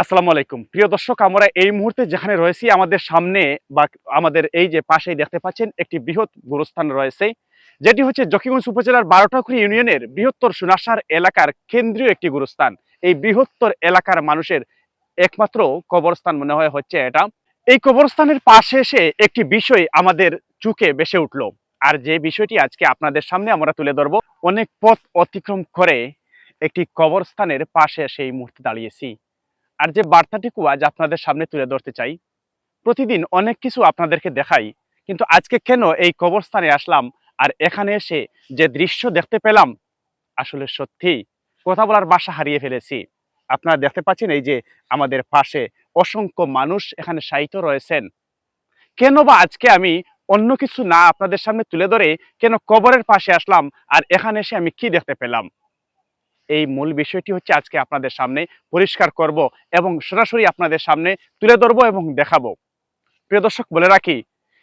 আসসালামু আলাইকুম প্রিয় দর্শক, আমরা এই মুহূর্তে যেখানে রয়েছি আমাদের সামনে বা আমাদের এই যে পাশেই দেখতে পাচ্ছেন একটি বৃহৎ গোরস্থান রয়েছে, যেটি হচ্ছে জকিগঞ্জ উপজেলার বারোটাকুড়ি ইউনিয়নের বৃহত্তর সুনাসার এলাকার কেন্দ্রীয় একটি গোরস্থান। এই বৃহত্তর এলাকার মানুষের একমাত্র কবরস্থান মনে হয় হচ্ছে এটা। এই কবরস্থানের পাশে এসে একটি বিষয় আমাদের চোখে ভেসে উঠলো, আর যে বিষয়টি আজকে আপনাদের সামনে আমরা তুলে ধরবো। অনেক পথ অতিক্রম করে একটি কবরস্থানের পাশে সেই মুহূর্তে দাঁড়িয়েছি, আর যে বার্তাটিকু আজ আপনাদের সামনে তুলে ধরতে চাই। প্রতিদিন অনেক কিছু আপনাদেরকে দেখাই, কিন্তু আজকে কেন এই কবরস্থানে আসলাম আর এখানে এসে যে দৃশ্য দেখতে পেলাম, আসলে সত্যি কথা বলার ভাষা হারিয়ে ফেলেছি। আপনারা দেখতে পাচ্ছেন এই যে আমাদের পাশে অসংখ্য মানুষ এখানে শায়িত রয়েছেন। কেন বা আজকে আমি অন্য কিছু না আপনাদের সামনে তুলে ধরে কেন কবরের পাশে আসলাম, আর এখানে এসে আমি কি দেখতে পেলাম, এই মূল বিষয়টি হচ্ছে আজকে আপনাদের সামনে পরিষ্কার করব এবং সরাসরি আপনাদের সামনে তুলে ধরবো এবং দেখাবো। প্রিয় দর্শক, বলে রাখি,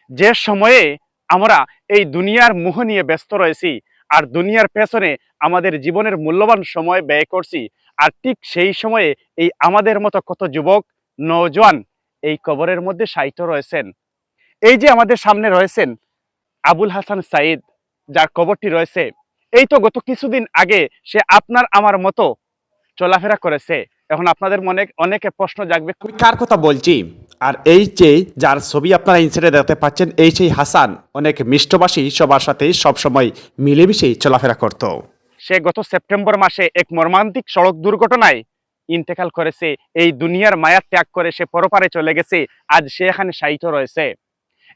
যে সময়ে আমরা এই দুনিয়ার মোহ নিয়ে ব্যস্ত রয়েছি আর দুনিয়ার পেছনে আমাদের জীবনের মূল্যবান সময় ব্যয় করছি, আর ঠিক সেই সময়ে এই আমাদের মতো কত যুবক নওজোয়ান এই কবরের মধ্যে শায়িত রয়েছেন। এই যে আমাদের সামনে রয়েছেন আবুল হাসান সাইদ, যার কবরটি রয়েছে, এই তো গত কিছুদিন আগে সে আপনার আমার মতো চলাফেরা করেছে। এখন আপনাদের মনে অনেকে প্রশ্ন জাগবে, আমি কার কথা বলছি? আর এই যে যার ছবি আপনারা ইনসাইডে দেখতে পাচ্ছেন, এই সেই হাসান অনেক মিষ্টভাষী, সবার সাথে সবসময় মিলেমিশেই চলাফেরা করত। সে গত সেপ্টেম্বর মাসে এক মর্মান্তিক সড়ক দুর্ঘটনায় ইন্তেকাল করেছে। এই দুনিয়ার মায়া ত্যাগ করে সে পরপারে চলে গেছে। আজ সে এখানে শায়িত রয়েছে।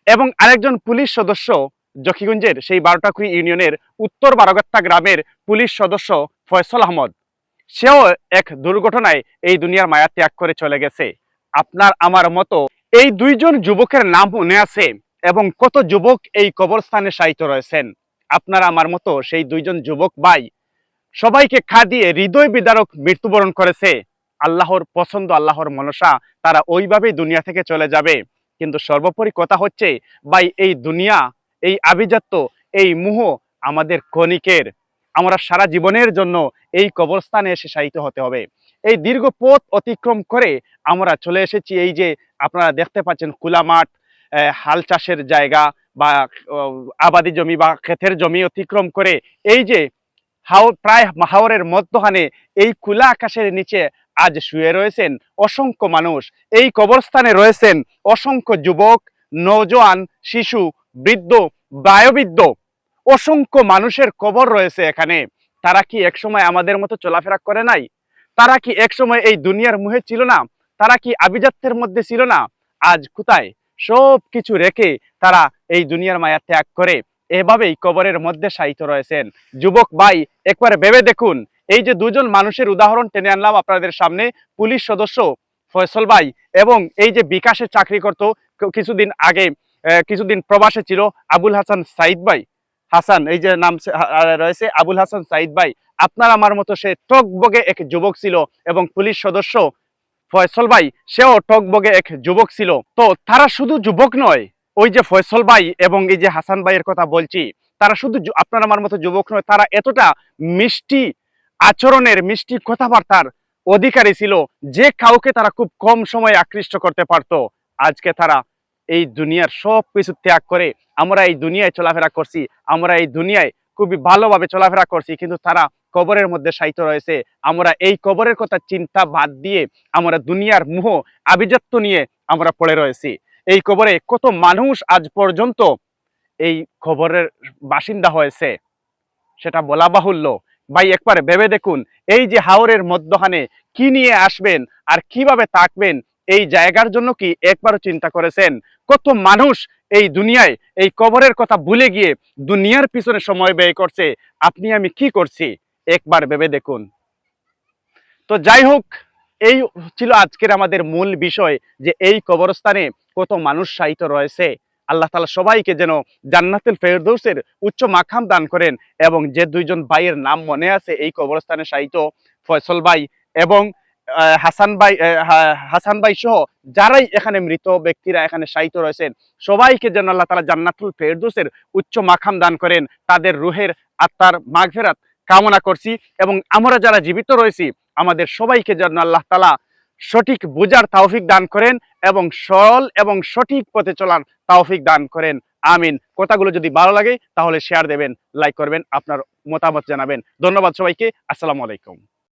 এবং আরেকজন পুলিশ সদস্য, জকিগঞ্জের সেই বারোটাকুড়ি ইউনিয়নের উত্তর বারগাত্তা গ্রামের পুলিশ সদস্য ফয়সল আহমদ, সেও এক দুর্ঘটনায় এই দুনিয়ার মায়া ত্যাগ করে চলে গেছে। আপনার আমার মতো এই দুইজন যুবকের নাম মনে আছে, এবং কত যুবক এই কবরস্থানে শায়িত রয়েছেন। আপনার আমার মতো সেই দুইজন যুবক ভাই সবাইকে খা দিয়ে হৃদয় বিদারক মৃত্যুবরণ করেছে। আল্লাহর পছন্দ, আল্লাহর মনসা, তারা ওইভাবেই দুনিয়া থেকে চলে যাবে। কিন্তু সর্বোপরি কথা হচ্ছে ভাই, এই দুনিয়া, এই আভিজাত্য, এই মোহ আমাদের ক্ষণিকের। আমরা সারা জীবনের জন্য এই কবরস্থানে এসে শায়িত হতে হবে। এই দীর্ঘ পথ অতিক্রম করে আমরা চলে এসেছি। এই যে আপনারা দেখতে পাচ্ছেন খোলা মাঠ, হাল চাষের জায়গা বা আবাদি জমি বা ক্ষেতের জমি অতিক্রম করে এই যে প্রায় হাওরের মধ্যখানে এই খোলা আকাশের নিচে আজ শুয়ে রয়েছেন অসংখ্য মানুষ। এই কবরস্থানে রয়েছেন অসংখ্য যুবক, নওজোয়ান, শিশু, বৃদ্ধ, বয়োবৃদ্ধ, অসংখ্য মানুষের কবর রয়েছে এখানে। তারা কি একসময় আমাদের মতো চলাফেরা করে নাই? তারা কি একসময় এই দুনিয়ার মুহে ছিল না? তারা কি আভিজাত্যের মধ্যে ছিল না? আজ কোথায়? সব কিছু রেখে তারা এই দুনিয়ার মায়া ত্যাগ করে এভাবেই কবরের মধ্যে শায়িত রয়েছেন। যুবক ভাই, একবার ভেবে দেখুন, এই যে দুজন মানুষের উদাহরণ টেনে আনলাম আপনাদের সামনে, পুলিশ সদস্য ফয়সল ভাই এবং এই যে বিকাশে চাকরি করত কিছুদিন আগে, কিছুদিন প্রবাসে ছিল আবুল হাসান সাইদ ভাই। হাসান, এই যে নাম রয়েছে আবুল হাসান সাইদ ভাই, আপনার আমার মতো সে টকবগে এক যুবক ছিল। এবং পুলিশ সদস্য ফয়সল ভাই, সেও টকবগে এক যুবক ছিল। তো তারা শুধু যুবক নয়, ওই যে ফয়সল ভাই এবং এই যে হাসান ভাইয়ের কথা বলছি, তারা শুধু আপনার আমার মতো যুবক নয়, তারা এতটা মিষ্টি আচরণের, মিষ্টি কথাবার্তার অধিকারী ছিল যে কাউকে তারা খুব কম সময়ে আকৃষ্ট করতে পারত। আজকে তারা এই দুনিয়ার সব কিছু ত্যাগ করে আমরা এই দুনিয়ায় চলাফেরা করছি, আমরা এই দুনিয়ায় খুবই ভালোভাবে চলাফেরা করছি, কিন্তু তারা কবরের মধ্যে শায়িত রয়েছে। আমরা এই কবরের কথা চিন্তা বাদ দিয়ে আমরা দুনিয়ার মোহ, আভিজাত্য নিয়ে আমরা পড়ে রয়েছি। এই কবরে কত মানুষ আজ পর্যন্ত এই কবরের বাসিন্দা হয়েছে সেটা বলা বাহুল্য। ভাই, একবার ভেবে দেখুন, এই যে হাওরের মধ্যখানে কি নিয়ে আসবেন আর কিভাবে থাকবেন, এই জায়গার জন্য কি একবারও চিন্তা করেছেন? কত মানুষ এই দুনিয়ায় এই কবরের কথা ভুলে গিয়ে দুনিয়ার পিছনে সময় ব্যয় করছে। আপনি আমি কি করছি একবার ভেবে দেখুন। তো যাই হোক, এই ছিল আজকের আমাদের মূল বিষয়, যে এই কবরস্থানে কত মানুষ শায়িত রয়েছে। আল্লাহ তাআলা সবাইকে যেন জান্নাতুল ফেরদৌসের উচ্চ মাকাম দান করেন। এবং যে দুইজন ভাইয়ের নাম মনে আছে এই কবরস্থানে শায়িত, ফয়সল ভাই এবং হাসান ভাই সহ যারাই এখানে মৃত ব্যক্তিরা এখানে শায়িত রয়েছেন, সবাইকে যেন আল্লাহ তাআলা জান্নাতুল ফেরদৌসের উচ্চ মাকাম দান করেন। তাদের রুহের আত্মার মাগফিরাত কামনা করছি। এবং আমরা যারা জীবিত রয়েছি, আমাদের সবাইকে যেন আল্লাহ তাআলা সঠিক বুঝার তৌফিক দান করেন এবং সরল এবং সঠিক পথে চলার তৌফিক দান করেন। আমিন। কথাগুলো যদি ভালো লাগে তাহলে শেয়ার দেবেন, লাইক করবেন, আপনার মতামত জানাবেন। ধন্যবাদ সবাইকে। আসসালামু আলাইকুম।